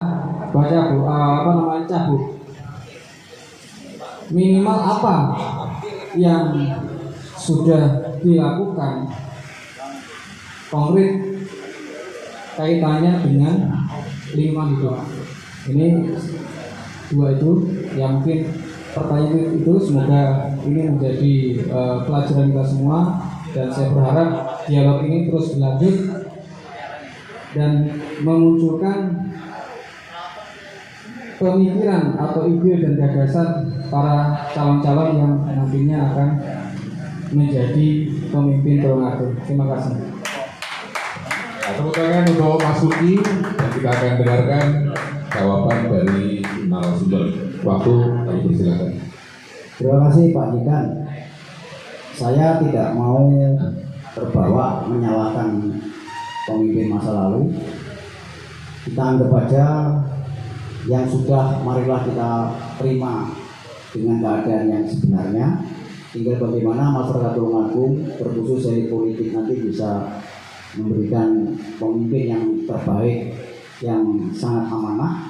baca Bu, apa namanya Bu, minimal apa yang sudah dilakukan konkret kaitannya dengan lingkungan hidup. Ini dua itu yang mungkin pertanyaan itu, semoga ini menjadi pelajaran kita semua, dan saya berharap dialog ini terus berlanjut dan memunculkan pemikiran atau ide dan gagasan para calon-calon yang nantinya akan menjadi pemimpin Tulungagung. Terima kasih. Tepuk tangan untuk Mas Suki, dan kita akan dengarkan jawaban dari narasumber. Waktu kami persilakan. Terima kasih Pak Jikan. Saya tidak mau terbawa menyalahkan pemimpin masa lalu. Kita anggap aja yang sudah, marilah kita terima dengan keadaan yang sebenarnya. Tinggal bagaimana masyarakat Tulungagung, terkhusus elit politik, nanti bisa memberikan pemimpin yang terbaik, yang sangat amanah.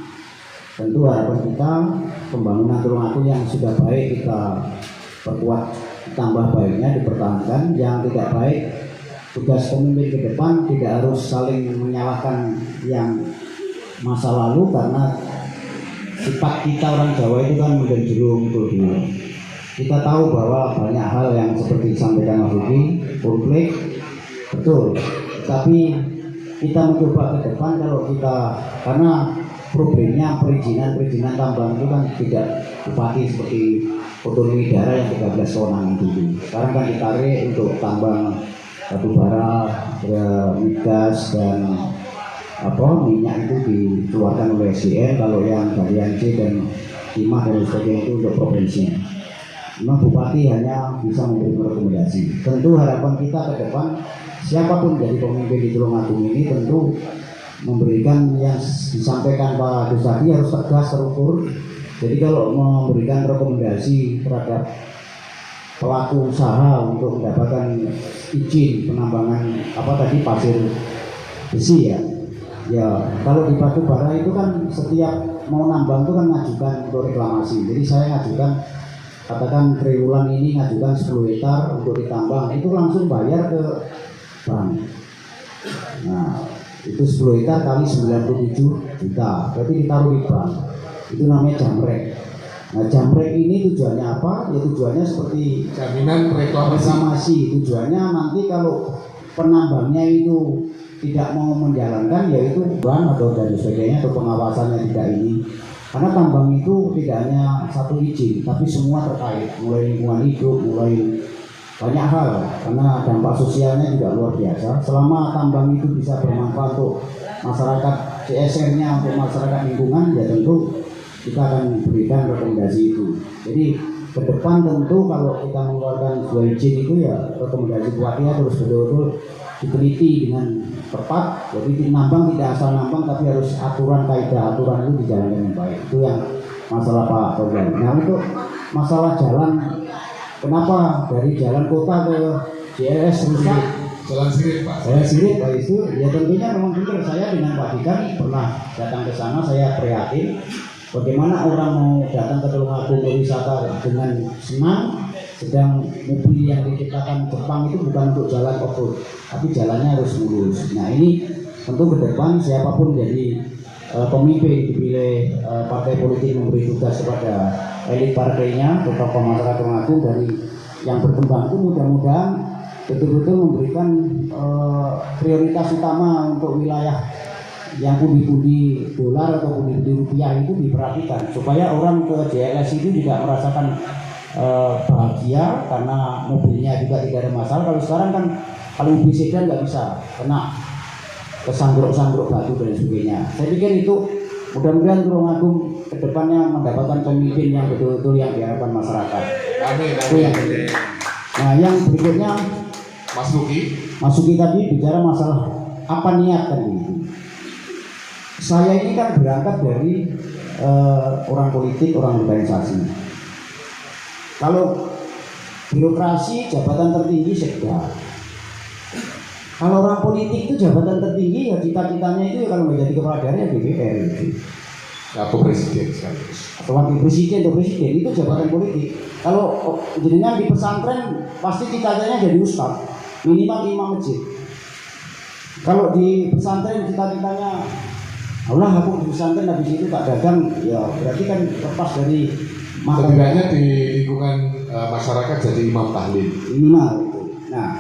Tentu harapan kita pembangunan Tulungagung yang sudah baik kita perkuat, tambah baiknya, dipertahankan. Yang tidak baik, tugas pemimpin ke depan tidak harus saling menyalahkan yang masa lalu, karena sifat kita orang Jawa itu kan mendenjurung dulu. Kita tahu bahwa banyak hal yang seperti disampaikan Mas Ruki, konflik, betul. Tapi kita mencoba ke depan, kalau kita, karena problemnya perizinan tambang itu kan tidak bupati seperti otonomi daerah yang 13 kewenangan dulu. Sekarang kan ditarik untuk tambang batu bara, migas, dan minyak itu dikeluarkan oleh SDN. Kalau yang bagian C dan timah dan sebagainya itu untuk provinsi. Memang bupati hanya bisa memberi rekomendasi. Tentu harapan kita ke depan, siapapun jadi pemimpin di Tulungagung ini tentu memberikan yang disampaikan Pak Dus tadi harus tegas, terukur. Jadi kalau memberikan rekomendasi terhadap pelaku usaha untuk mendapatkan izin penambangan pasir besi ya kalau di batu bara itu kan setiap mau nambang itu kan ngajukan untuk reklamasi. Jadi saya ngajukan, katakan triwulan ini ngajukan 10 hektar untuk ditambang, itu langsung bayar ke bank. Nah itu 10 hektar kali 97 juta, berarti ditaruh di bank. Itu namanya jamrek. Nah jamrek ini tujuannya apa? Ya tujuannya seperti jaminan reklamasi. Tujuannya nanti kalau penambangnya itu tidak mau menjalankan, yaitu bank atau dan sebagainya, atau pengawasannya tidak ini. Karena tambang itu tidak hanya satu izin, tapi semua terkait, mulai lingkungan hidup, mulai banyak hal, karena dampak sosialnya juga luar biasa. Selama tambang itu bisa bermanfaat untuk masyarakat, CSR-nya untuk masyarakat lingkungan, ya tentu kita akan berikan rekomendasi itu. Jadi ke depan tentu kalau kita mengeluarkan sebuah izin itu ya rekomendasi buatnya terus betul-betul diteliti dengan tepat. Jadi nambang tidak asal nambang, tapi harus aturan, kaidah aturan itu dijalankan dengan baik. Itu yang masalah Pak Togan. Nah untuk masalah jalan, kenapa dari jalan kota ke JLS rusak? Jalan sirip Pak. Saya sirip Pak itu, ya tentunya memang benar. Saya dengan Pak Dikan pernah datang ke sana, saya prihatin bagaimana orang mau datang ke Tulungagung berwisata dengan senang, sedang mobil yang diciptakan Jepang itu bukan untuk jalan off-road, tapi jalannya harus mulus. Nah ini tentu ke depan siapapun jadi pemimpin dipilih partai politik memberi tugas kepada elit partainya, tokoh masyarakat Tulungagung dari yang berkembang itu mudah-mudahan betul-betul memberikan prioritas utama untuk wilayah yang pundi-pundi dolar atau pundi-pundi rupiah itu diperhatikan, supaya orang ke JLS itu juga merasakan bahagia karena mobilnya juga tidak ada masalah. Kalau sekarang kan kalau mobil sedan nggak bisa, kena kesangguruk-sangguruk batu dan sebagainya. Saya pikir itu mudah-mudahan Tulungagung kedepannya mendapatkan pemimpin yang betul-betul yang diharapkan masyarakat. Amin. Nah yang berikutnya Mas Suki tadi bicara masalah apa niat kan gitu. Saya ini kan berangkat dari orang politik, orang organisasi. Kalau birokrasi, jabatan tertinggi sekda. Kalau orang politik itu jabatan tertinggi ya cita-citanya itu kalau menjadi kepala daerah ya DPR itu. Atau presiden sekaligus. atau wakil presiden atau presiden itu jabatan politik. Kalau jenengan di pesantren pasti cita-citanya jadi ustaz, minimal imam masjid. Kalau di pesantren cita-citanya Allah aku di pesantren habis itu tak dagang, ya berarti kan lepas dari Setidaknya di lingkungan masyarakat jadi imam tahlil. minimal itu. Nah,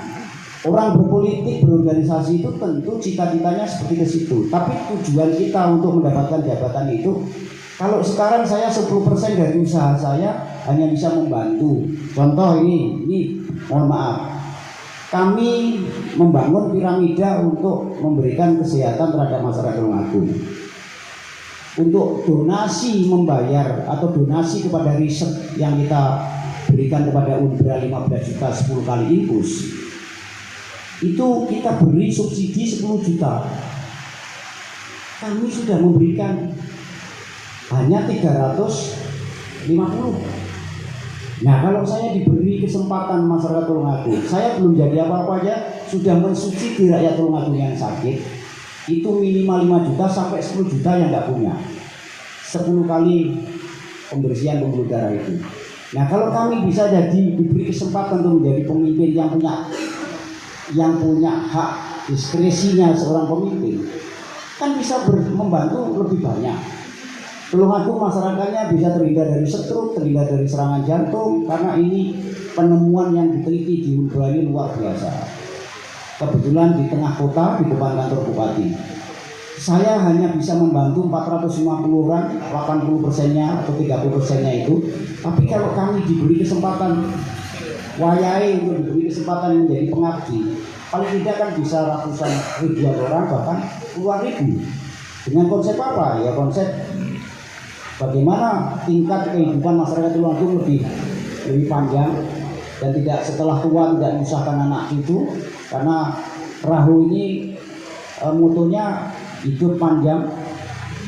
orang berpolitik, berorganisasi itu tentu cita-citanya seperti ke situ. Tapi tujuan kita untuk mendapatkan jabatan itu, kalau sekarang saya 10% dari usaha saya hanya bisa membantu. Contoh ini mohon maaf. Kami membangun piramida untuk memberikan kesehatan terhadap masyarakat Tulungagung. Untuk donasi membayar atau donasi kepada riset yang kita berikan kepada Unbra 15 juta 10 kali infus, itu kita beri subsidi 10 juta. Kami sudah memberikan hanya 350. Nah, kalau saya diberi kesempatan masyarakat Tulungagung, saya belum jadi apa-apa aja sudah mensubsidi rakyat Tulungagung yang sakit, itu minimal 5 juta sampai 10 juta yang nggak punya. 10 kali pembersihan pembuluh darah itu. Nah, kalau kami bisa diberi kesempatan untuk menjadi pemimpin yang punya hak diskresinya seorang pemimpin, kan bisa membantu lebih banyak. Tulungagung masyarakatnya bisa terhindar dari stroke, terhindar dari serangan jantung, karena ini penemuan yang diteliti di Unbra ini luar biasa. Kebetulan di tengah kota, di depan kantor bupati. Saya hanya bisa membantu 450 orang, 80%-nya atau 30%-nya itu. Tapi kalau kami diberi kesempatan wayai untuk diberi kesempatan menjadi pengabdi, paling tidak kan bisa ratusan ribuan orang, bahkan puluhan ribu. Dengan konsep apa? Ya konsep bagaimana tingkat kehidupan masyarakat Tulungagung lebih panjang dan tidak setelah tua tidak menyusahkan anak cucu, karena perahu ini mutunya hidup panjang,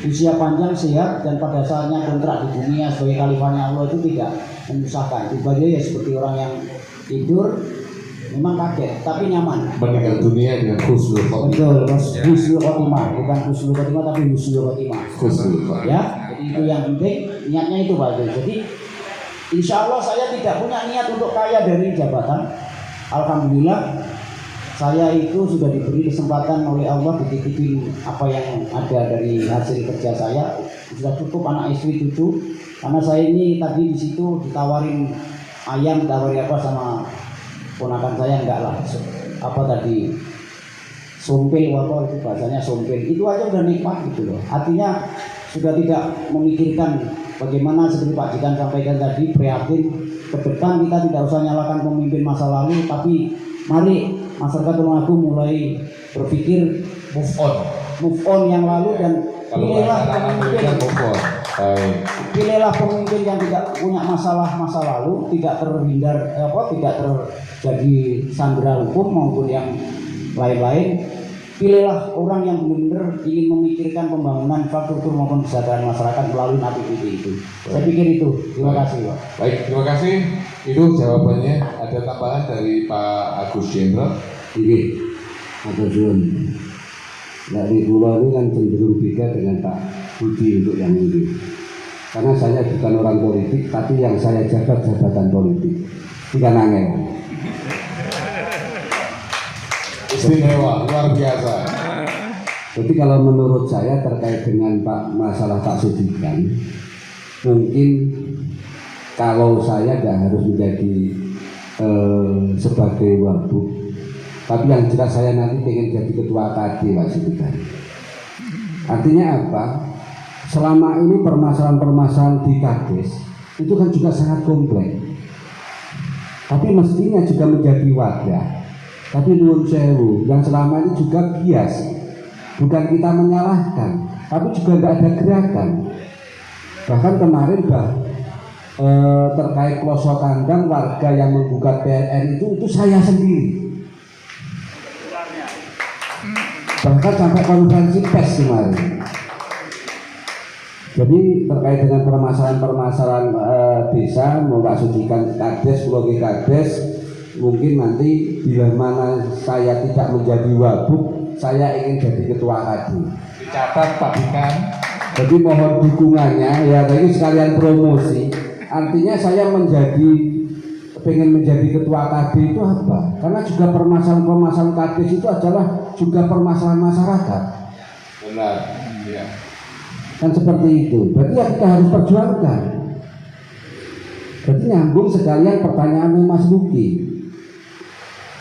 usia panjang, sehat, dan pada saatnya kontrak di dunia sebagai khalifahnya Allah itu tidak menyusahkan. Tiba-tiba ya seperti orang yang tidur, memang kaget tapi nyaman. Meninggal dunia dengan husnul khotimah. Betul, husnul khotimah, bukan husnul khotimah tapi husnul khotimah. Husnul khotimah. Ya, jadi itu yang penting, niatnya itu Pak. Jadi insya Allah saya tidak punya niat untuk kaya dari jabatan. Alhamdulillah saya itu sudah diberi kesempatan oleh Allah dititipin apa yang ada dari hasil kerja saya, sudah cukup anak istri cucu. Karena saya ini tadi di situ ditawarin ayam, ditawarin apa sama ponakan saya, enggak lah, apa tadi sompil, apa itu bahasanya sompil, itu aja udah nikmat gitu loh. Artinya sudah tidak memikirkan bagaimana seperti Pak Jikan sampaikan tadi, prihatin ke depan kita tidak usah nyalakan pemimpin masa lalu, tapi mari masyarakat Tulungagung mulai berpikir move on yang lalu dan pilihlah pemimpin yang tidak punya masalah masa lalu, tidak terhindar tidak terjadi sandera hukum maupun yang lain-lain. Pilihlah orang yang benar-benar ingin memikirkan pembangunan infrastruktur maupun kesejahteraan masyarakat melalui APBD itu. Saya pikir itu. Terima kasih, Pak. Baik, terima kasih. Itu jawabannya. Ada tambahan dari Pak Agus Jenderal. Oke, Pak Jun. Dari pulau ini kan cenderung beda dengan Pak Budi untuk yang ini. Karena saya bukan orang politik, tapi yang saya jabat jabatan politik. Bukan angel. Istimewa, luar biasa. Jadi kalau menurut saya terkait dengan masalah Pak Sudikan, mungkin kalau saya tidak harus menjadi sebagai wabuk, tapi yang jelas saya nanti ingin jadi ketua KD Pak Sudikan. Artinya apa? Selama ini permasalahan-permasalahan di Kades itu kan juga sangat kompleks, tapi mestinya juga menjadi wadah. Tapi nuwun sewu, yang selama ini juga bias. Bukan kita menyalahkan, tapi juga tidak ada gerakan. Bahkan kemarin terkait pelosok kandang warga yang menggugat PLN itu saya sendiri. Bahkan sampai konferensi pers kemarin. Jadi terkait dengan permasalahan-permasalahan desa, mau Pak Sudikan Kades, Pulau Kades, mungkin nanti bila mana saya tidak menjadi wabuk, saya ingin jadi ketua KD. Dicatat Pak Dikan, Jadi mohon dukungannya ya, ini sekalian promosi. Artinya saya pengen menjadi ketua KD itu apa? Karena juga permasalahan-permasalahan KD itu adalah juga permasalahan masyarakat. Benar. Iya. Kan seperti itu. Berarti ya kita harus perjuangkan. Berarti nyambung sekalian pertanyaannya Mas Luki.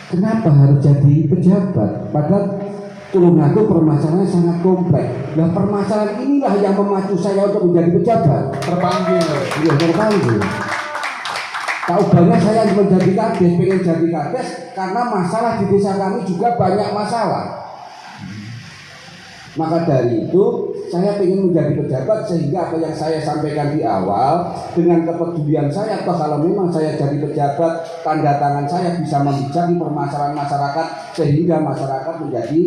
Kenapa harus jadi pejabat? Padahal Tulungagung permasalahannya sangat kompleks. Nah permasalahan inilah yang memacu saya untuk menjadi pejabat. Terpanggil. Iya terpanggil. Tahu banyak saya menjadi kades, pengen jadi kades karena masalah di desa kami juga banyak masalah. Maka dari itu saya ingin menjadi pejabat sehingga apa yang saya sampaikan di awal dengan kepedulian saya, atau kalau memang saya jadi pejabat, tanda tangan saya bisa membicarakan permasalahan masyarakat sehingga masyarakat menjadi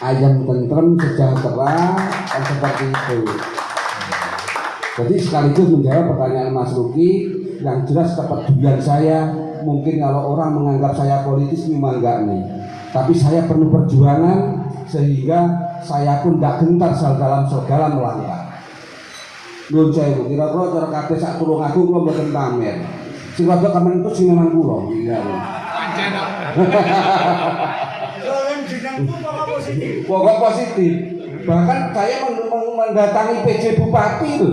ayam tentrem, sejahtera, dan seperti itu. Jadi sekaligus menjawab pertanyaan Mas Luki, yang jelas kepedulian saya, mungkin kalau orang menganggap saya politis memang enggak nih, tapi saya perlu perjuangan sehingga saya pun tidak gentar dalam segala melangkah. Nuwun sewu, kira-kira cara kabeh sak Tulungagung kula mboten pamer. Sing rada kamen itu sing memang kula. Iya. Pokok positif. Bahkan saya mendatangi PJ Bupati itu.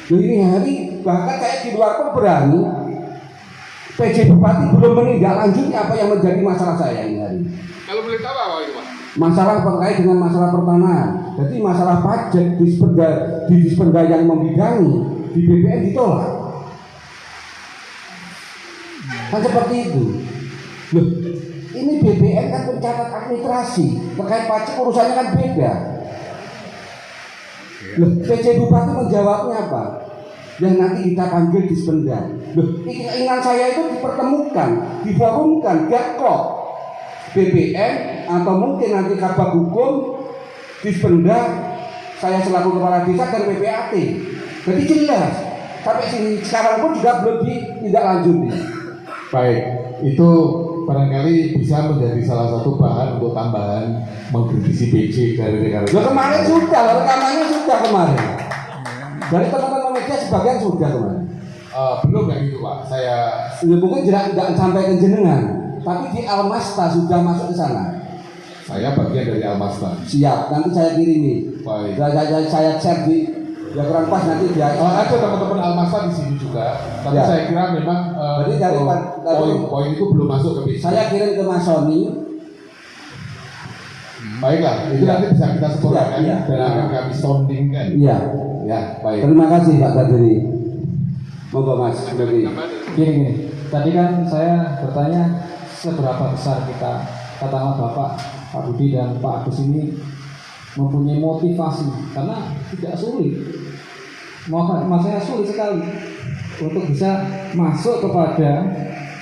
Ini hari bahkan saya di luar pun berani. PJ Bupati belum menindaklanjuti apa yang menjadi masalah saya ini hari. Kalau boleh tahu apa itu, Pak? Masalah terkait dengan masalah pertanahan. Jadi masalah pajak di Dispenda yang membidangi di BPN ditolak. Kan seperti itu. Loh, ini BPN kan pencatat administrasi, terkait pajak urusannya kan beda. Loh, PJ Bupati menjawabnya apa? Yang nanti kita panggil Dispenda. Loh, keinginan saya itu dipertemukan, diforumkan, gakklok. BPN atau mungkin nanti Kabag Hukum, Dispenda, saya selaku kepala desa dan PPAT. Jadi jelas. Sampai sini sekarang pun juga belum ditindaklanjuti. Baik, itu barangkali bisa menjadi salah satu bahan untuk tambahan mengkritisi PJ dari rekan-rekan. Loh, kemarin sudah, rekamannya sudah kemarin. Dari teman-teman media sebagian sudah kemarin. Belum yang itu Pak, saya Mungkin tidak sampai ke jenengan, tapi di Almasta sudah masuk ke sana. Saya bagian dari Almasta. Siap, nanti saya kirimi. Baik. Saya share di ya kurang pas nanti dia. Ada teman-teman Almasta di sini juga, tapi Ya. saya kira memang Berarti dari poin itu belum masuk ke PJ. Saya kirim ke Mas Sony. Baiklah, itu nanti bisa kita sepurnakan Iya. dan akan kami soundingkan. Iya. Ya, baik. Terima kasih Pak Kadiri. Monggo Mas. Gini, tadi kan saya bertanya seberapa besar kita, katakanlah Bapak, Pak Budi dan Pak Agus ini mempunyai motivasi, karena tidak sulit, maksudnya sulit sekali untuk bisa masuk kepada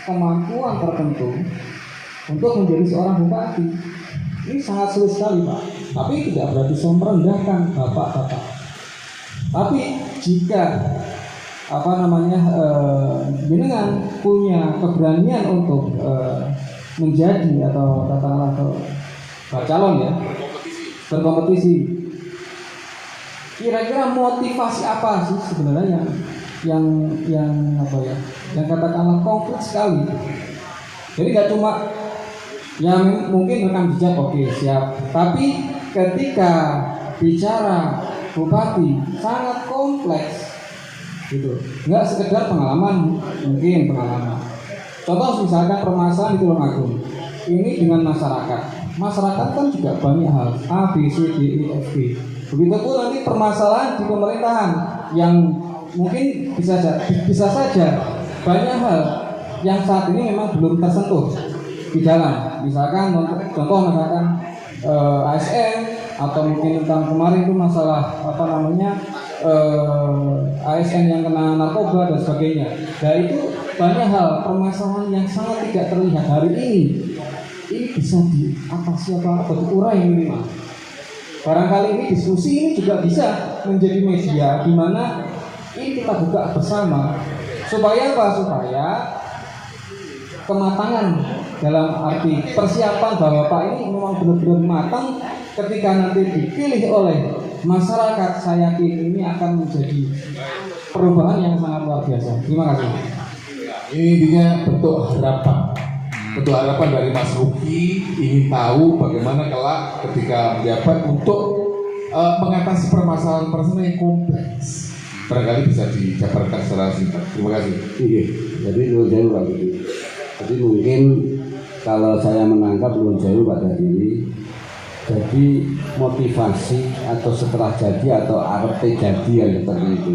kemampuan tertentu untuk menjadi seorang bupati. Ini sangat sulit sekali Pak, tapi tidak berarti saya merendahkan Bapak-bapak. Tapi jika jenengan punya keberanian untuk menjadi atau katakanlah calon ya, berkompetisi, kira-kira motivasi apa sih sebenarnya yang katakanlah konkret sekali. Jadi nggak cuma yang mungkin rekam jejak, oke siap, tapi ketika bicara bupati sangat kompleks gitu, nggak sekedar pengalaman, mungkin pengalaman. Contoh misalkan permasalahan di Tulungagung ini dengan masyarakat kan juga banyak hal A, B, C, D, E, F, G. Begitupun nanti permasalahan di pemerintahan yang mungkin bisa saja banyak hal yang saat ini memang belum tersentuh di dalam. Misalkan contoh ASN, atau mungkin tentang kemarin itu masalah ASN yang kena narkoba dan sebagainya. Nah itu banyak hal permasalahan yang sangat tidak terlihat hari ini bisa diatasi atau diurai minimal. Barangkali ini diskusi ini juga bisa menjadi media di mana ini kita buka bersama supaya apa? Supaya kematangan dalam arti persiapan bahwa Pak ini memang benar-benar matang ketika nanti dipilih oleh masyarakat. Saya yakin ini akan menjadi perubahan yang sangat luar biasa. Terima kasih. Ini intinya bentuk harapan dari Mas Ruki ingin tahu bagaimana kelak ketika menjabat untuk mengatasi permasalahan yang kompleks. Barangkali bisa dijabarkan secara singkat. Terima kasih. Iya, jadi Nuwun Sewu Pak Budi. Jadi mungkin kalau saya menangkap Nuwun Sewu pada diri, jadi motivasi atau setelah jadi atau arti jadi yang seperti itu.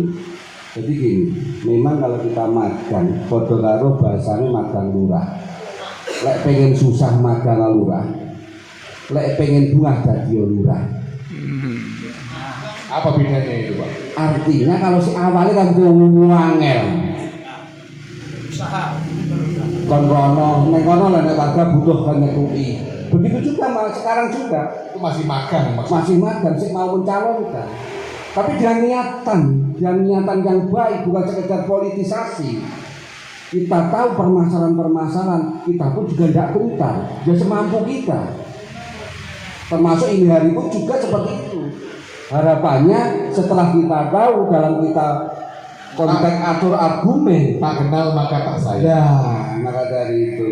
Jadi gini, memang kalau kita magang, podo karo bahasanya magang lurah. Lek pengen susah magang lurah, lek pengen bunga jadi lurah. Apa bedanya itu, Pak? Artinya kalau si awalnya kan ngangel. Kon kono, nek kono lah nek warga butuh kan nyekui. Begitu juga Mas, sekarang juga. Itu masih magang, Masih magang sih mau mencalonkan. Tapi dengan niatan yang baik, bukan sekedar politisasi. Kita tahu permasalahan-permasalahan, kita pun juga tidak gentar, ya semampu kita. Termasuk ini hari pun juga seperti itu. Harapannya setelah kita tahu dalam kita konteks atur argumen, tak kenal maka tak sayang. ya maka dari itu.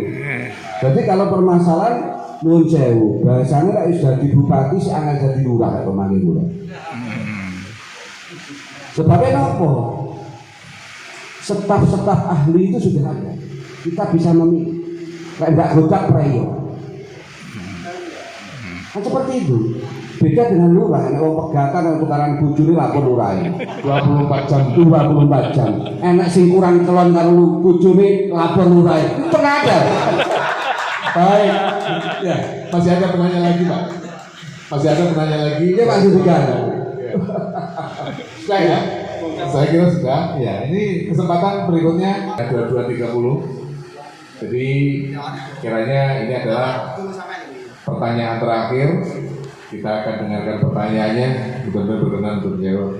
Jadi kalau permasalahan Nuwun Sewu, bahasanya kalau sudah di bupati sih akan jadi lurah atau manggil lurah. Sebabnya apa? Staf-staf ahli itu sudah ada. Kita bisa memilih. Kayak enggak godak preyo. Kan seperti itu. Beda dengan lurah, enak wong pegatan yang tukaran bojone lapor lurah. 24 jam. 24 jam. Enak sing kurang kelon karo bojone lapor lurah. Itu ada. Baik. Ya, masih ada penanya lagi, Pak. Masih ada penanya lagi. Dia masih juga. Sudah ya? Saya kira sudah. Ya, ini kesempatan berikutnya 22.30. Jadi kiranya ini adalah pertanyaan terakhir. Kita akan dengarkan pertanyaannya. Benar-benar berkenan untuk menjawab.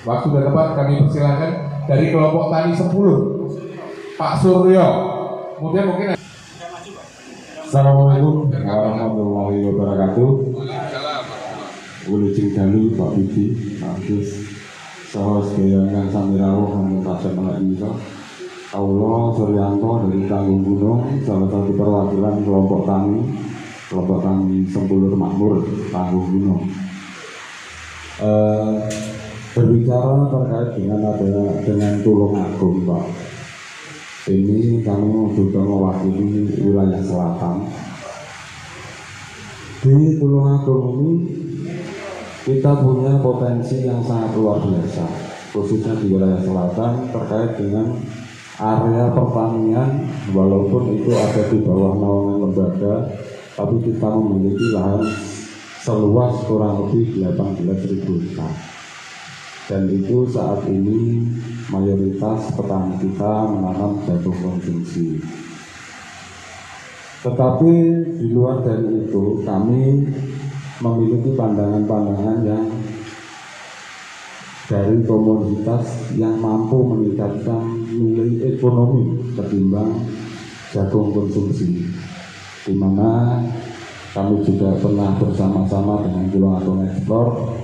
Waktu dan tempat kami persilakan dari kelompok tani 10. Pak Suryo. Kemudian mungkin Assalamualaikum warahmatullahi wabarakatuh. Wilujeng dalu Pak Budi, Pak Agus, saha sedaya ingkang sami rawuh wonten sajak menika. Kawula Suryanto dari Tanggung Gunung, salah satu perwakilan kelompok tani Sempulur Makmur Tanggung Gunung. Berbicara terkait dengan Tulungagung, Pak. Ini kami juga mewakili wilayah selatan. Di Tulungagung ini kita punya potensi yang sangat luar biasa, khususnya di wilayah selatan terkait dengan area pertanian. Walaupun itu ada di bawah naungan lembaga, tapi kita memiliki lahan seluas kurang lebih 18.000 hektar. Dan itu saat ini mayoritas petani kita menanam jagung konsumsi. Tetapi di luar dari itu kami memiliki pandangan-pandangan yang dari komoditas yang mampu meningkatkan nilai ekonomi ketimbang jagung konsumsi, di mana kami juga pernah bersama-sama dengan Tulungagung Ekspor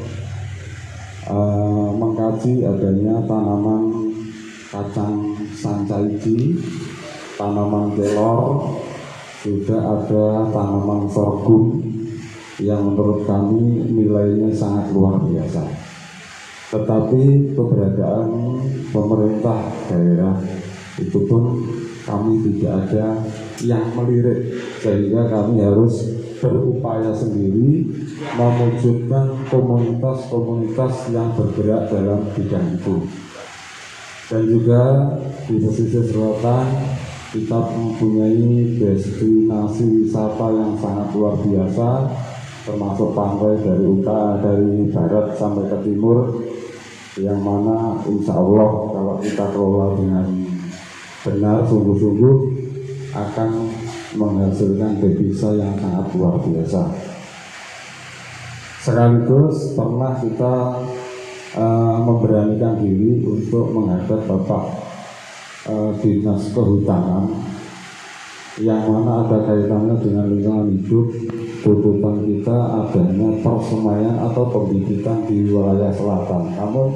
mengkaji adanya tanaman kacang sancaiji, tanaman kelor, juga ada tanaman sorghum yang menurut kami nilainya sangat luar biasa. Tetapi keberadaan pemerintah daerah itu pun kami tidak ada yang melirik, sehingga kami harus berupaya sendiri mewujudkan komunitas-komunitas yang bergerak dalam bidang itu. Dan juga di pesisir selatan kita mempunyai destinasi wisata yang sangat luar biasa, termasuk pantai dari barat sampai ke timur, yang mana insya Allah kalau kita kelola dengan benar, sungguh-sungguh akan menghasilkan devisa yang sangat luar biasa. Sekaligus pernah kita memberanikan diri untuk menghadap Bapak Dinas Kehutanan yang mana ada kaitannya dengan lingkungan hidup. Tuntutan kita adanya persemaian atau pembibitan di wilayah selatan. Namun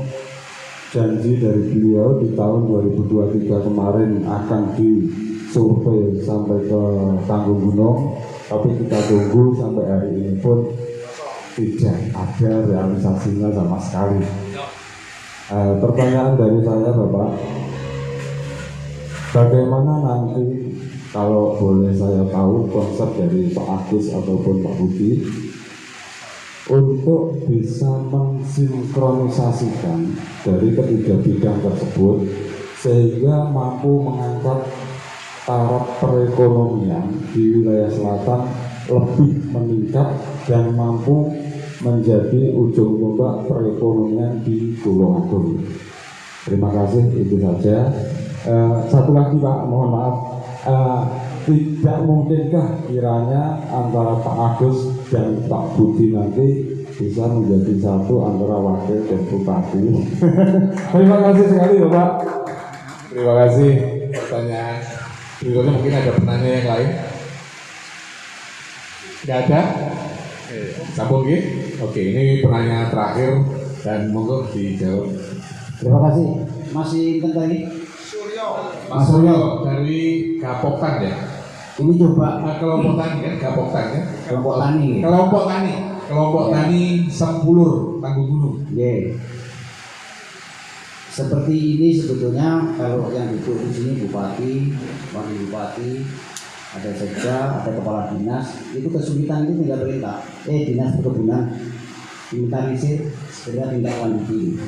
janji dari beliau di tahun 2023 kemarin akan disurvei sampai ke Tanggung Gunung, tapi kita tunggu sampai hari ini pun tidak ada realisasinya sama sekali. Pertanyaan dari saya, Bapak, bagaimana nanti kalau boleh saya tahu konsep dari Pak Agus ataupun Pak Budi untuk bisa mensinkronisasikan dari ketiga bidang tersebut sehingga mampu mengangkat taraf perekonomian di wilayah selatan lebih meningkat dan mampu menjadi ujung tombak perekonomian di Pulau Agung. Terima kasih, itu saja. Satu lagi Pak, mohon maaf, tidak mungkinkah kiranya antara Pak Agus dan Pak Budi nanti bisa menjadi satu antara wakil dan bupati? Terima kasih sekali Bapak. Terima kasih. Pertanyaan berikutnya mungkin ada pertanyaan yang lain. Tidak ada? Sabun gitu? Oke, ini pertanyaan terakhir dan monggo dijawab. Terima kasih. Masih tentang ini? Mas Suryo dari Gapoktan ya? Ini coba Kelompok tani kan? Gapoktan ya? kelompok tani. Kelompok tani Sempulur Tanggung Gunung. Yeah. Seperti ini sebetulnya kalau yang duduk di sini bupati, wakil bupati, ada sekda, ada kepala dinas, itu kesulitan itu tinggal perintah. Dinas perkebunan inventarisir segera tindak lanjuti.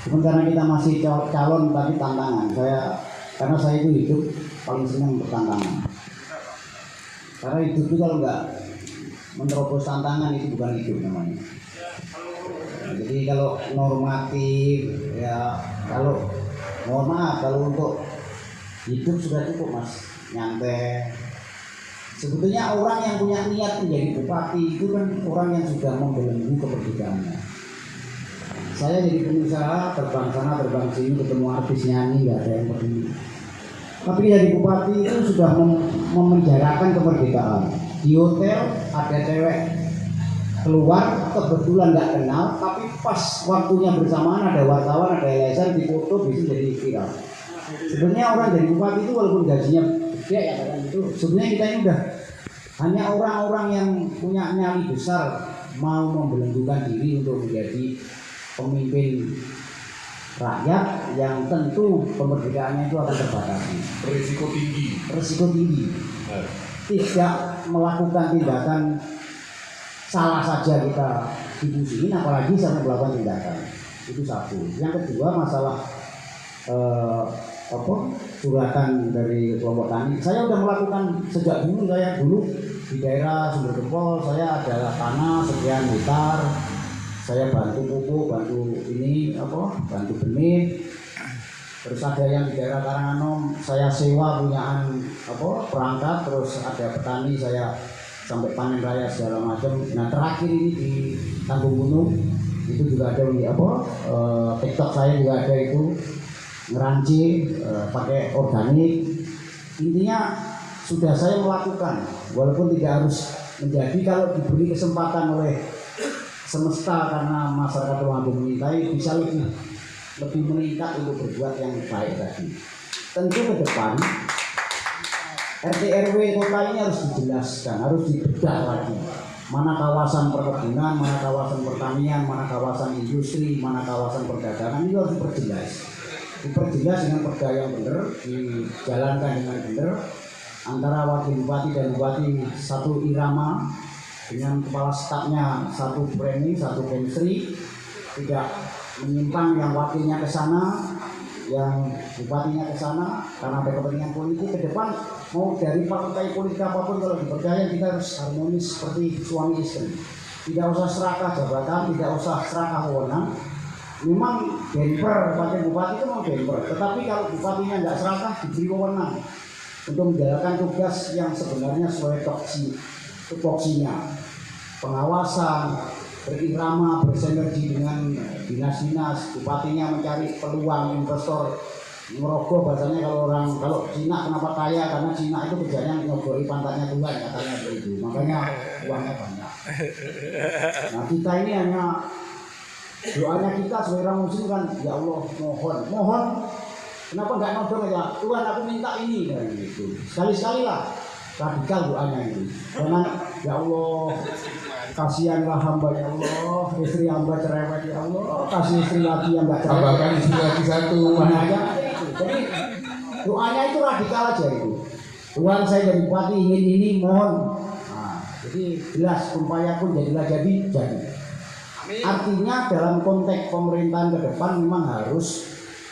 Cuma karena kita masih calon tapi tantangan. Karena saya itu hidup paling senang bertantangan. Karena hidup itu kalau nggak menerobos tantangan itu bukan hidup namanya. Jadi kalau normatif ya, kalau mohon maaf kalau untuk hidup sudah cukup Mas, nyantai. Sebetulnya orang yang punya niat menjadi bupati itu kan orang yang sudah membelenggu kemerdekaannya. Saya jadi pengusaha, terbang sana terbang sini, ketemu artis nyanyi, nggak ada yang peduli. Tapi jadi bupati itu sudah memenjarakan kemerdekaan. Di hotel ada cewek keluar, kebetulan nggak kenal, tapi pas waktunya bersamaan ada wartawan, ada LSM, di foto bisa jadi viral. Sebenarnya orang jadi bupati itu walaupun gajinya gede ya kan itu, sebenarnya kita ini udah hanya orang-orang yang punya nyali besar mau membelenggukan diri untuk menjadi pemimpin rakyat yang tentu kemerdekaannya itu akan terbatasi. Risiko tinggi. Tidak melakukan tindakan salah saja kita dipusingin, apalagi sampai melakukan tindakan. Itu satu. Yang kedua masalah suratan dari kelompok tani. Saya sudah melakukan sejak dulu. Saya dulu di daerah Sumber Gempol saya adalah tanah sekian hektar. Saya bantu pupuk, bantu bantu benih. Terus ada yang di daerah Karanganom saya sewa punyaan perangkat, terus ada petani saya sampai panen raya segala macam. Nah terakhir ini di Tanggung Gunung itu juga ada TikTok saya juga ada itu ngeranci pakai organik. Intinya sudah saya melakukan walaupun tidak harus menjadi, kalau diberi kesempatan oleh semesta karena masyarakat Tulungagung memintai, bisa lebih meningkat untuk berbuat yang baik tadi. Tentu ke depan RT RW kota ini harus dijelaskan, harus dibedah lagi. Mana kawasan perkebunan, mana kawasan pertanian, mana kawasan industri, mana kawasan perdagangan, ini harus diperjelas dengan perda yang benar, dijalankan dengan benar. Antara wakil bupati dan bupati satu irama, dengan kepala stafnya satu framing, satu chemistry, tidak menyimpang yang wakilnya ke sana, yang bupatinya ke sana karena ada kepentingan politik. Ke depan mau dari partai politik apapun kalau dipercaya kita harus harmonis seperti suami istri. Tidak usah serakah jabatan, tidak usah serakah wewenang. Memang bemper wakil bupati itu mau bemper, tetapi kalau bupatinya nggak serakah diberi wewenang untuk menjalankan tugas yang sebenarnya sesuai tupoksinya, pengawasan, berirama, bersinergi dengan dinas-dinas, bupatinya mencari peluang investor merogoh bahasanya kalau Cina kenapa kaya, karena Cina itu kerjanya nyogoi pantatnya Tuhan katanya begitu, makanya uangnya banyak. Nah kita ini hanya doanya kita sebagai orang muslim kan, ya Allah mohon kenapa nggak nodong aja, Tuhan aku minta ini kayak gitu, sekali lah radikal doanya ini, jangan ya Allah kasihanlah hamba ya Allah, istri hamba cerewet ya Allah, kasih istri lagi yang nggak cerewet, tambahkan istri lagi satu. Jadi doanya itu radikal aja itu. Tuhan saya jadi bupati ingin ini mohon. Nah, jadi jelas upaya pun jadilah jadi. Artinya dalam konteks pemerintahan ke depan memang harus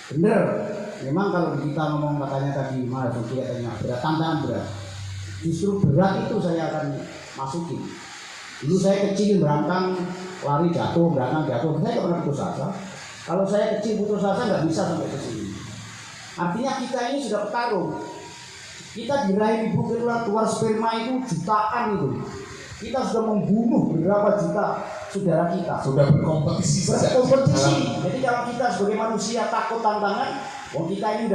benar. Memang kalau kita ngomong katanya tadi malah katanya berat, tantangan berat. Justru berat itu saya akan masukin. Dulu saya kecil berangkang lari jatuh, saya nggak pernah putus asa. Kalau saya kecil putus asa nggak bisa sampai ke sini. Artinya kita ini sudah bertarung. Kita di rahim ibu keluar sperma itu jutaan itu. Kita sudah membunuh beberapa juta saudara kita. Sudah berkompetisi. Jadi kalau kita sebagai manusia takut tantangan, kita ini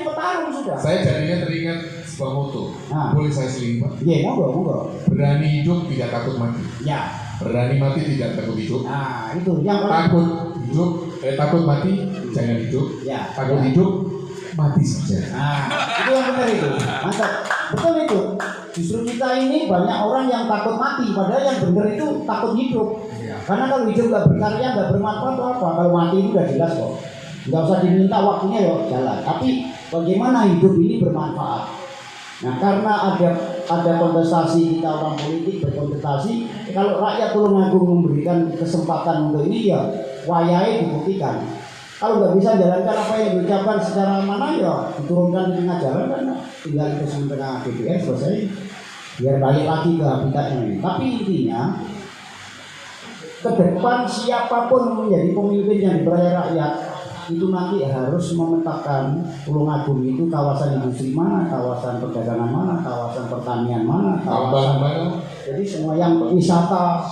bertarung sudah. Saya jadinya teringat sebuah moto. Boleh saya seling, Pak? Iya, monggo. Berani hidup tidak takut mati. Ya. Berani mati tidak takut hidup. Nah, itu yang takut mati jangan hidup. Ya. Takut hidup mati saja. Nah, itu yang benar itu. Mantap. Betul itu. Justru kita ini banyak orang yang takut mati, padahal yang benar itu takut hidup. Ya. Karena kalau hidup nggak berkarya, nggak bermanfaat apa. Kalau mati itu udah jelas kok. Nggak usah diminta waktunya ya jalan. Tapi bagaimana hidup ini bermanfaat? Nah, karena ada kontestasi, kita orang politik berkontestasi. Kalau rakyat Tulungagung memberikan kesempatan untuk ini ya wayai dibuktikan. Kalau nggak bisa jalankan apa yang diucapkan secara mana ya diturunkan di tengah jalan kan, tinggal itu sementara DPR selesai, biar balik lagi ke habitatnya ini. Tapi intinya ke depan siapapun menjadi pemimpin yang dipercaya rakyat itu nanti harus memetakan Tulungagung itu kawasan industri mana, kawasan perdagangan mana, kawasan pertanian mana, kawasan mana. Jadi semua yang wisata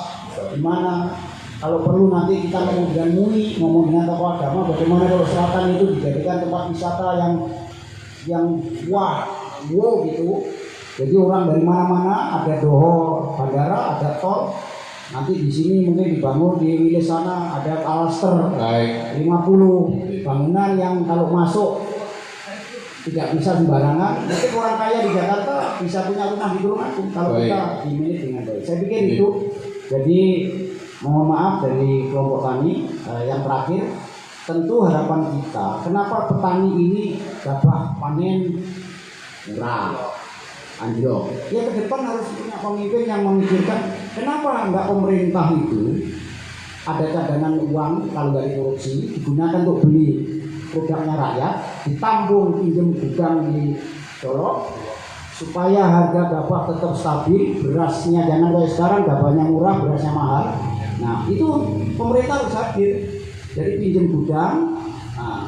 di mana. Kalau perlu nanti kita ngomong dengan MUI, ngomong dengan tokoh agama, bagaimana kalau selatan itu dijadikan tempat wisata yang wow gitu. Jadi orang dari mana-mana, ada doho bandara, ada tol. Nanti di sini mungkin dibangun di wilayah sana ada klaster 50 bangunan yang kalau masuk tidak bisa sembarangan. Mungkin orang kaya di Jakarta bisa punya rumah di Tulungagung kalau kita dimiliki dengan baik. Saya pikir itu. Jadi mohon maaf dari kelompok tani yang terakhir, tentu harapan kita, kenapa petani ini dapat panen murah, anjlok? Ya ke depan harus punya pemimpin yang memikirkan kenapa enggak pemerintah itu ada cadangan uang kalau nggak dikorupsi digunakan untuk beli produknya rakyat, ditampung pinjam gudang di Solo supaya harga gabah tetap stabil, berasnya jangan kayak sekarang gabahnya murah, berasnya mahal. Nah itu pemerintah harus hadir, jadi pinjam gudang,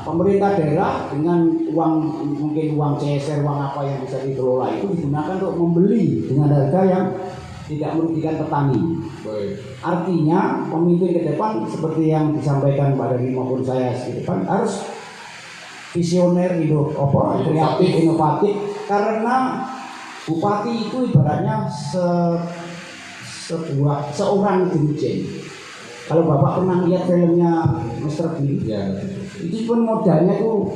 pemerintah daerah dengan uang mungkin uang CSR, uang apa yang bisa dikelola itu digunakan untuk membeli dengan harga yang tidak merugikan petani. Artinya pemimpin ke depan seperti yang disampaikan pada maupun saya ke depan harus visioner, kreatif, inovatif, karena bupati itu ibaratnya seorang dirjen. Kalau Bapak pernah lihat filmnya Mr. Bean, ya, itu pun modalnya tuh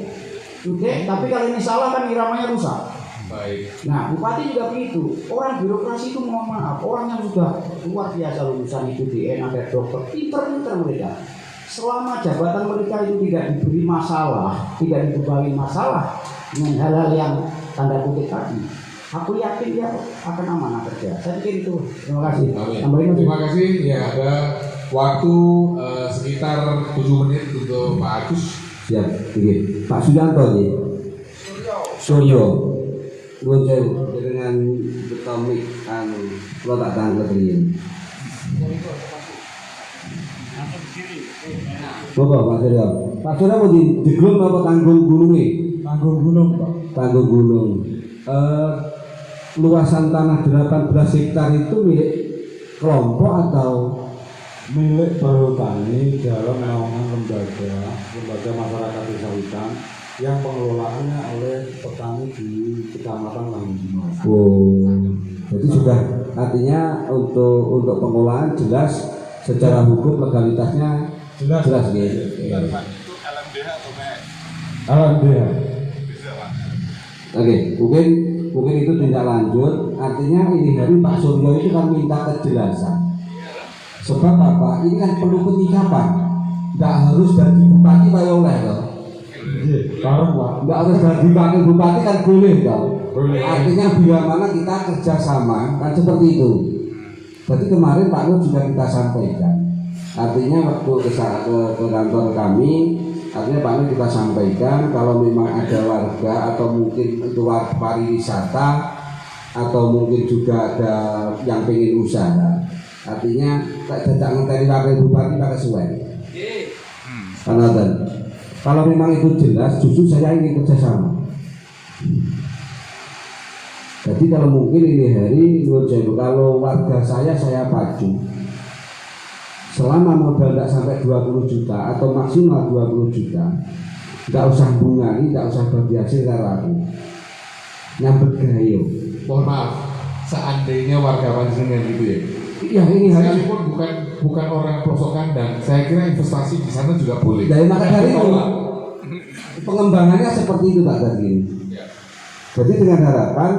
gede, tapi kalau ini salah kan iramanya rusak. Baik. Nah, bupati juga begitu. Orang birokrasi itu mohon maaf, orang yang sudah luar biasa lulusan itu DN, ada dokter, pinter mereka. Selama jabatan mereka itu tidak diberi masalah, tidak dibebani masalah dengan hal-hal yang tanda kutip tadi, aku yakin dia akan amanah kerja. Saya pikir itu. Terima kasih. Terima kasih. Ya, ada waktu sekitar 7 menit untuk Pak Agus. Siap. Pak Sujanto nih. Suryo. Nuwun sewu dengan betomik kula tak tanglet riyen. Bapak Pak Suryo. Pak Suryo mau diglum apa tanggung gununge? Tanggung gunung, Pak. Tanggung gunung. Luasan tanah 18 hektar itu milik kelompok atau milik perhutani dalam naungan lembaga masyarakat desa hutan yang pengelolaannya oleh petani di Kecamatan Langgino. Oh, jadi sudah artinya untuk pengelolaan jelas secara hukum legalitasnya jelas gitu. Alhamdulillah. Oke, mungkin itu tindak lanjut. Artinya ini hari Pak Suryo itu kan minta kejelasan. Sebab apa? Ini kan perlu penyikapan. Nggak harus dari bupati Pak oleh toh. Bareng Pak. Nggak harus dari wakil bupati kan boleh toh. Boleh. Artinya bila mana kita kerjasama kan seperti itu. Jadi kemarin Pak Nur juga kita sampaikan. Artinya waktu ke kantor kami, artinya Pak Nur kita sampaikan kalau memang ada warga atau mungkin itu warga pariwisata atau mungkin juga ada yang pengen usaha. Artinya tidak ngenteni wakil bupati pakai suwen. Karena kalau memang itu jelas, justru saya ingin kerjasama. Jadi kalau mungkin ini hari menurut saya, kalau warga saya pacu selama modal tidak sampai 20 juta atau maksimal 20 juta, tidak usah bungani, tidak usah bagi hasil karena aku nyambet gayo. Mohon maaf, seandainya warga Panjenengan gitu ya. Iya ini hari Sekalipun bukan orang pelosok kandang, saya kira investasi di sana juga boleh. dari maka dari itu pengembangannya seperti itu Pak Dargin. Jadi dengan harapan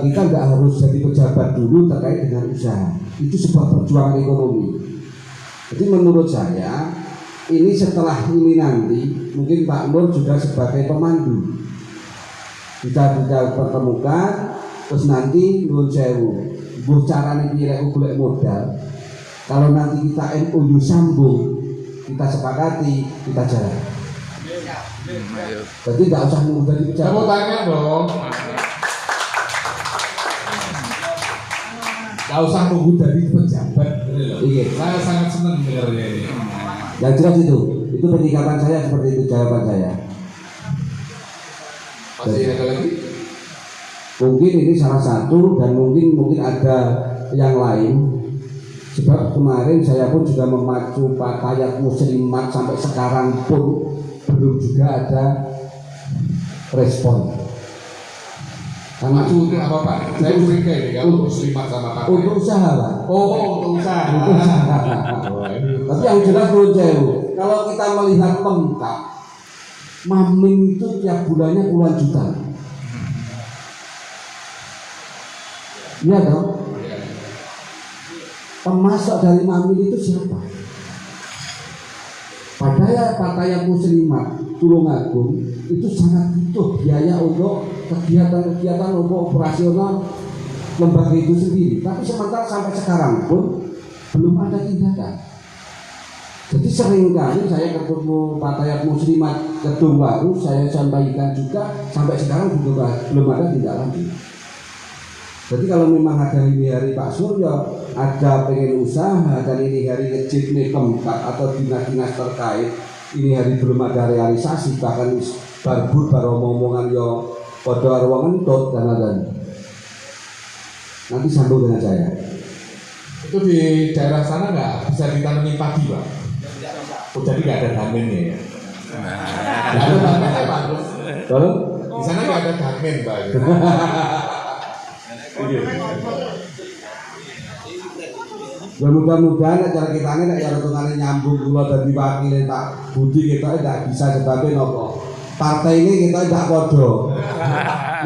kita nggak harus jadi pejabat dulu terkait dengan usaha. Itu sebuah perjuangan ekonomi. Jadi menurut saya ini setelah ini nanti mungkin Pak Nur juga sebagai pemandu kita pertemukan, terus nanti nuwun sewu buh carane piye lek golek modal. Kalau nanti kita MOU sambung, kita sepakati, kita jalan. Jadi nggak usah nunggu dari Tepuk pejabat. tangan dong. Gak usah nunggu dari pejabat. Iya. Saya sangat senang dengarnya ini. Yang jelas itu penyikapan saya seperti itu, jawaban saya. Masih ada lagi? Mungkin ini salah satu dan mungkin ada yang lain. Sebab kemarin saya pun juga memacu Pak Tayat Muslimat sampai sekarang pun belum juga ada respon. Karena Maju untuk apa Pak? Saya curiga ini kalau muslimat sama Pak. untuk usaha Pak. Oh, untuk usaha. Untuk usaha. Oh, ini. Tapi yang jelas menurut saya, kalau kita melihat lengkap, Mamin itu tiap bulannya puluhan juta. Iya dong. Pemasok dari Mamin itu siapa? Padahal Pataya Muslimat Tulungagung itu sangat butuh biaya untuk kegiatan-kegiatan untuk operasional lembaga itu sendiri. Tapi sementara sampai sekarang pun belum ada tindakan. Jadi seringkali saya ketemu Pataya Muslimat Kedung Waru, saya sampaikan juga sampai sekarang juga belum ada tindak lanjut. Jadi kalau memang ada ini hari Pak Suryo ada pengen usaha dan ini hari ngejit nih Pemkab atau dinas-dinas terkait, ini hari belum ada realisasi, bahkan barbur baru omongan yo podo arwah ngentut dan nanti sambung dengan saya. Itu di daerah sana nggak bisa ditanami padi Pak? Oh, jadi nggak ada damennya ya? Nggak ada damennya Pak? Kalau Di sana nggak ada damen Pak? ya mudah-mudahan cara kita ini cara tungane nyambung kula dadi wakil Pak Budi kita tidak bisa sebabnya nopo. Partai ini kita tidak podo.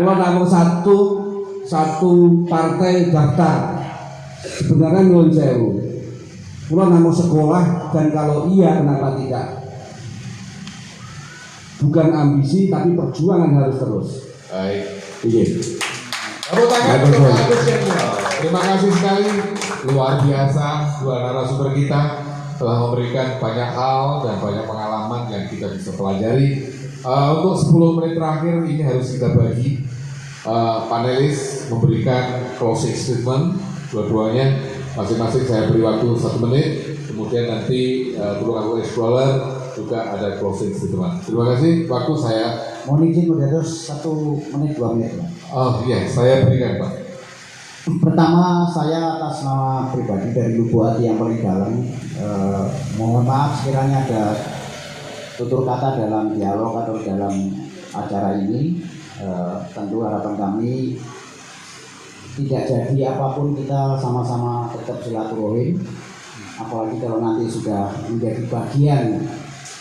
Kula namung satu partai daftar. Sebenarnya nyuwun sewu. Kula namung sekolah dan kalau iya kenapa tidak? Bukan ambisi tapi perjuangan harus terus. Baik. Iya. Tepuk tangan untuk Pak Agus ya. Terima kasih sekali, luar biasa dua narasumber kita telah memberikan banyak hal dan banyak pengalaman yang kita bisa pelajari. Untuk 10 menit terakhir ini harus kita bagi panelis memberikan closing statement dua-duanya, masing-masing saya beri waktu 1 menit, kemudian nanti Tulungagung Explorer juga ada closing statement. Terima kasih, waktu saya. Mohon izin moderator 1 menit 2 menit. Oh iya, saya berikan Pak. Pertama saya atas nama pribadi dari lubuk hati yang paling dalam mohon maaf sekiranya ada tutur kata dalam dialog atau dalam acara ini. Tentu harapan kami tidak jadi apapun kita sama-sama tetap silaturahim, apalagi kalau nanti sudah menjadi bagian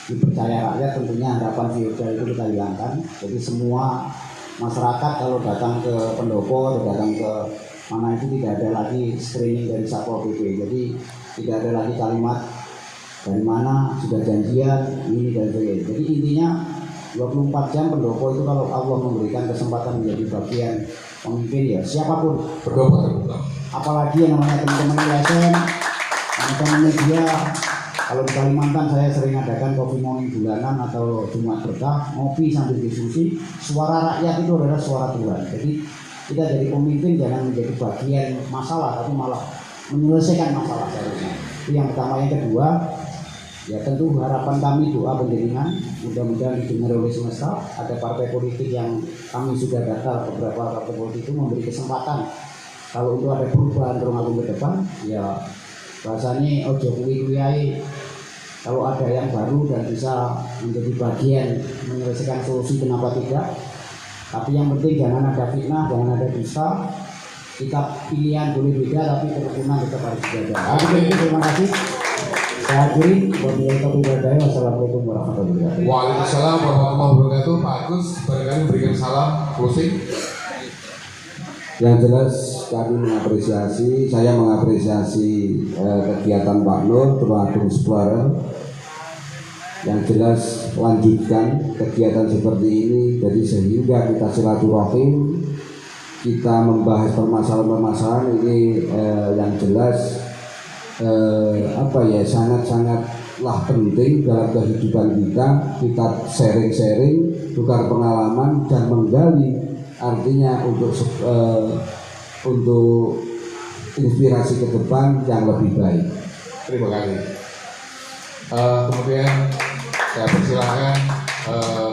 dipercaya rakyat, tentunya harapan feodal itu kita hilangkan. Jadi semua masyarakat kalau datang ke pendopo atau datang ke mana itu tidak ada lagi screening dari Satpol PP. Jadi tidak ada lagi kalimat dari mana sudah janjian ini dan sebagainya. Jadi intinya 24 jam pendopo itu kalau Allah memberikan kesempatan menjadi bagian pemimpin, ya siapapun Berdoa. apalagi yang namanya teman-teman LSM, teman-teman media. Kalau di Kalimantan saya sering adakan coffee morning bulanan atau Jumat Berkah, ngopi sambil diskusi. Suara rakyat itu adalah suara Tuhan. Jadi kita jadi pemimpin jangan menjadi bagian masalah, tapi malah menyelesaikan masalah seharusnya. Itu yang pertama. Yang kedua, ya tentu harapan kami doa penjaringan mudah-mudahan didengar oleh semesta. Ada partai politik yang kami sudah daftar, beberapa partai politik itu memberi kesempatan kalau itu ada perubahan Tulungagung ke depan, ya bahasanya ojo kuwi-kuwi, kalau ada yang baru dan bisa menjadi bagian menyelesaikan solusi, kenapa tidak. Tapi yang penting jangan ada fitnah, jangan ada dusta. Kita pilihan boleh beda tapi kerukunan tetap harus dijaga. Terima kasih. Saya akhiri, wassalamualaikum warahmatullahi wabarakatuh. Waalaikumsalam warahmatullahi wabarakatuh. Pak Agus, barangkali memberikan salam closing. Yang jelas kami mengapresiasi, saya mengapresiasi kegiatan Pak Nur, Tulungagung Explorer. Yang jelas lanjutkan kegiatan seperti ini, jadi sehingga kita silaturahim, kita membahas permasalahan-permasalahan ini yang jelas sangatlah penting dalam kehidupan kita sharing-sharing, tukar pengalaman dan menggali, artinya untuk inspirasi ke depan yang lebih baik. Terima kasih. Kemudian saya persilahkan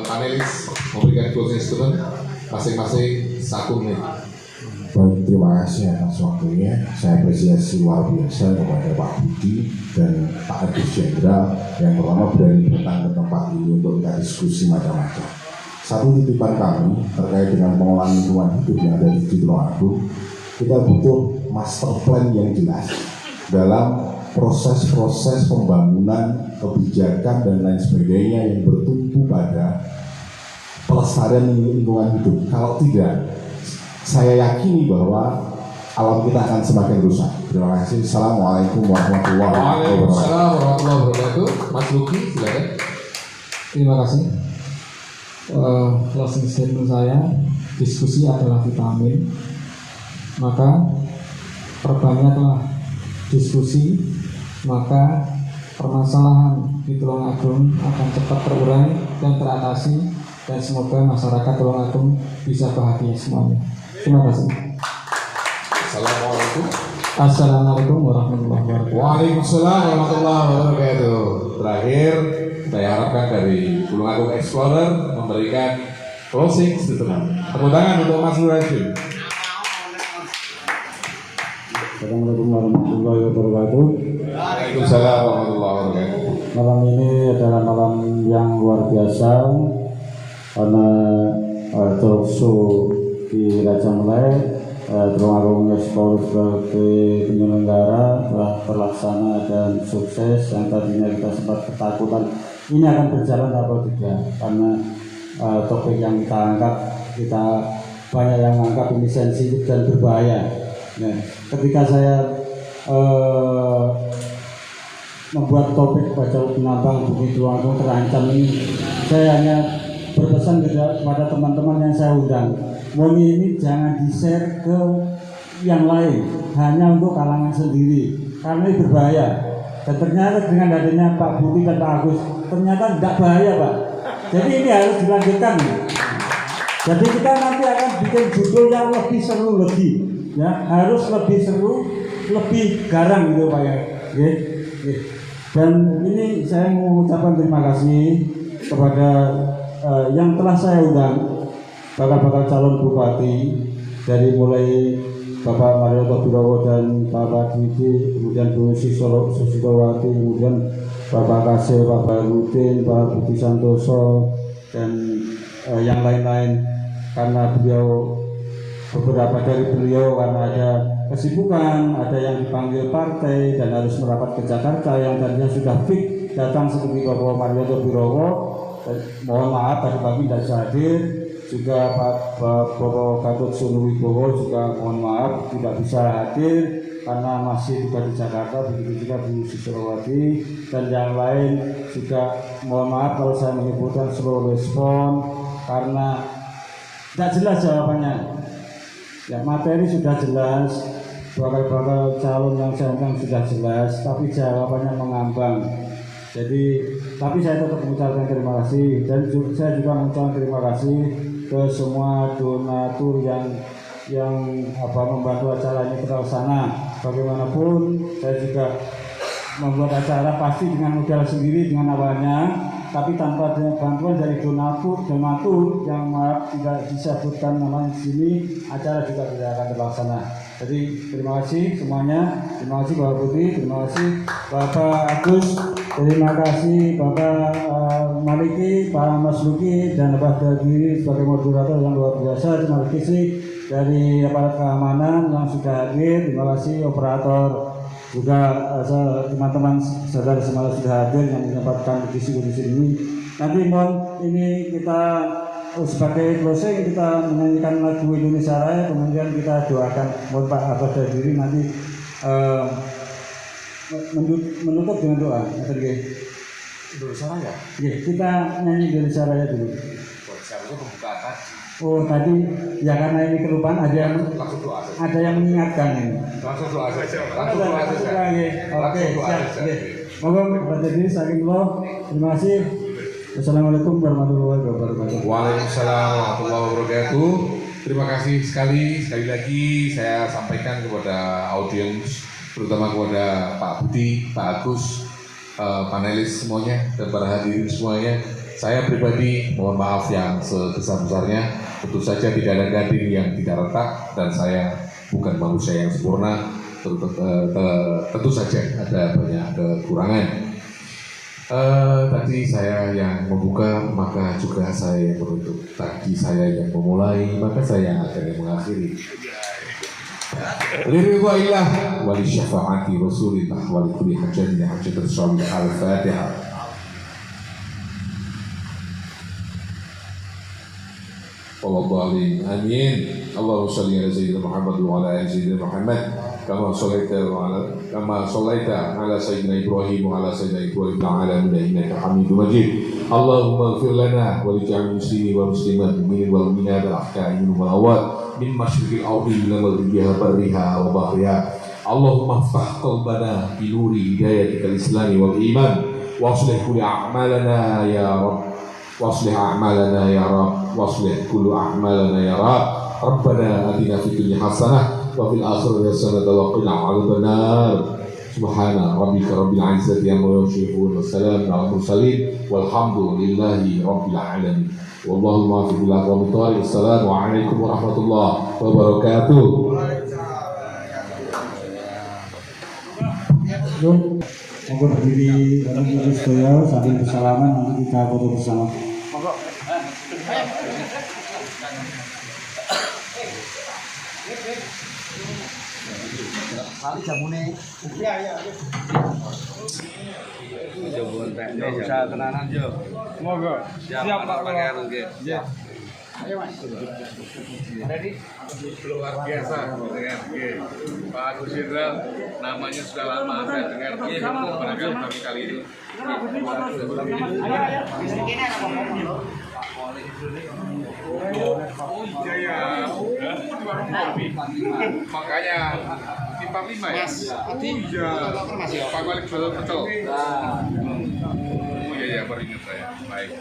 panelis memberikan closing statement masing-masing 1 menit. Baik, terima kasih atas waktunya. Saya apresiasi luar biasa kepada Pak Budi dan Pak Agus Jenderal yang pertama berani datang ke tempat ini untuk kita diskusi macam-macam. Satu titipan kami terkait dengan pengelolaan lingkungan hidup yang ada di Tulungagung, kita butuh master plan yang jelas dalam proses-proses pembangunan, kebijakan dan lain sebagainya yang bertumpu pada pelestarian lingkungan hidup. Kalau tidak, saya yakini bahwa alam kita akan semakin rusak. Terima kasih. Assalamualaikum warahmatullahi wabarakatuh. Waalaikumsalam warahmatullahi wabarakatuh. Mas Luki, silakan. Terima kasih. Closing statement saya, diskusi adalah vitamin. Maka perbanyaklah diskusi, maka permasalahan di Tulungagung akan cepat terurai dan teratasi, dan semoga masyarakat Tulungagung bisa bahagia semuanya. Terima kasih. Assalamualaikum. Assalamualaikum warahmatullahi wabarakatuh. Waalaikumsalam warahmatullahi wabarakatuh. Terakhir, saya harapkan dari Tulungagung Explorer memberikan closing statement. Tepuk tangan untuk Mas Nurajun. Assalamualaikum warahmatullahi wabarakatuh. Waalaikumsalam warahmatullahi wabarakatuh. Malam ini adalah malam yang luar biasa karena talk show di Raja Melek, Tulungagung Explorer sebagai penyelenggara telah terlaksana dan sukses. Yang tadinya kita sempat ketakutan ini akan berjalan atau tidak, karena topik yang kita angkat, kita banyak yang menganggap ini sensitif dan berbahaya. Nah, ketika saya membuat topik baca penambang bumi Tulungagung terancam ini, saya hanya berpesan kepada teman-teman yang saya undang, mohon ini jangan di-share ke yang lain, hanya untuk kalangan sendiri, karena ini berbahaya. Dan ternyata dengan adanya Pak Budi dan Pak Agus, ternyata tidak bahaya, Pak. Jadi ini harus dilanjutkan. Jadi kita nanti akan bikin judul yang lebih seru lagi, ya, harus lebih seru, lebih garang gitu, Pak ya. Dan ini saya mengucapkan terima kasih kepada yang telah saya undang, bakal calon bupati, dari mulai Bapak Mario Tobirowo dan Bapak Didi, kemudian Bu Susilowati, kemudian Bapak Kasih, Pak Barudin, Pak Budi Santoso, dan yang lain-lain, karena beberapa dari beliau karena ada kesibukan, ada yang dipanggil partai dan harus merapat ke Jakarta, yang tadinya sudah fix datang seperti Bapak Mario Birowo, mohon maaf tadi pagi tidak bisa hadir, juga Bapak Gatot Sunuwibowo juga mohon maaf tidak bisa hadir karena masih juga di Jakarta, begitu juga Bu Susrowati dan yang lain juga mohon maaf kalau saya menyebutkan slow respon karena tidak jelas jawabannya. Ya, materi sudah jelas, bakal calon yang saya undang sudah jelas, tapi jawabannya mengambang. Jadi, tapi saya tetap mengucapkan terima kasih dan saya juga mengucapkan terima kasih ke semua donatur yang membantu acara ini terlaksana. Bagaimanapun, saya juga membuat acara pasti dengan modal sendiri dengan awalnya, tapi tanpa bantuan dari donatur yang maaf tidak disebutkan namanya di sini, acara juga tidak akan terlaksana. Jadi terima kasih semuanya, terima kasih Bapak Putri, terima kasih Bapak Agus, terima kasih Bapak Maliki, Pak Mas Luki, dan Bapak Dagiri sebagai moderator yang luar biasa. Terima kasih dari aparat keamanan yang sudah hadir, terima kasih operator. Juga teman-teman saudara semua sudah hadir yang menyempatkan diskusi ini. Nanti mohon ini kita sebagai closing kita menyanyikan lagu Indonesia Raya, kemudian kita doakan. Mohon Pak Abbas diri nanti menutup dengan doa. Indonesia Raya. Ya, kita nyanyi Indonesia Raya dulu. Seharusnya pembukaan tadi. Oh tadi ya karena ini kelupaan ada yang mengingatkan ini. Langsung doa saja. Langsung doa saja. Oke, siap. Moga berbahagia diri saking lo. Terima kasih. Wassalamualaikum warahmatullahi wabarakatuh. Waalaikumsalam warahmatullahi wabarakatuh. Terima kasih sekali lagi saya sampaikan kepada audiens, terutama kepada Pak Budi, Pak Agus, panelis semuanya dan para hadirin semuanya. Saya pribadi mohon maaf yang sebesar-besarnya. Tentu saja tidak ada gading yang tidak retak dan saya bukan manusia yang sempurna. Tentu saja ada banyak kekurangan. Tadi saya yang membuka, maka juga saya yang menutup. Tadi saya yang memulai, maka saya yang akan mengakhiri. Liridha'illah wa li syafa'ati Rasulillah wa li kulli hajatin hajatul syawil al-Fatihah. Wallahu amin. Allahumma shalli ala sayyidina Muhammad wa ala ali sayyidina Muhammad kama shallaita ala sayyidina Ibrahim wa ala sayyidina Ibrahim fil alamin innaka Hamidum Majid. Allahumma ighfir lana wa li jami'il muslimin wal muslimat mu'minin wal mu'minat al ahya'i minhum wal amwat min masyriqil ardi ila maghribiha barriha wa bahriha. Allahumma iftah qalbana bi nuri hidayatikal islami wal iman wa aslih kulli a'malana ya Rabb. واصلح أعمالنا يا رب واصلح كل أعمالنا يا رب ربنا آتنا في الدنيا حسنة وفي الآخرة حسنة وقنا عذاب النار سبحان ربك رب العزة عما يصفون والسلام على المرسلين والحمد لله رب العالمين والله الموفق إلى أقوم الطريق. السلام عليكم ورحمة الله وبركاته. Monggo berdiri bareng sedaya sambil bersalaman nanti kita foto bersama. Monggo. Kali jamune. Iya. Jebon teknik usaha tenanan yo. Monggo. Siap Pak Pangeran nggih. Nggih. Ayo Mas. Ready? Luar biasa dengan Pak Agus Jenderal, namanya sudah lama saya dengar pada kami kali ini. Jaya, makanya di Panglima ya. Iya, Pak Wali betul. Oh iya, baru ingat saya. Baik.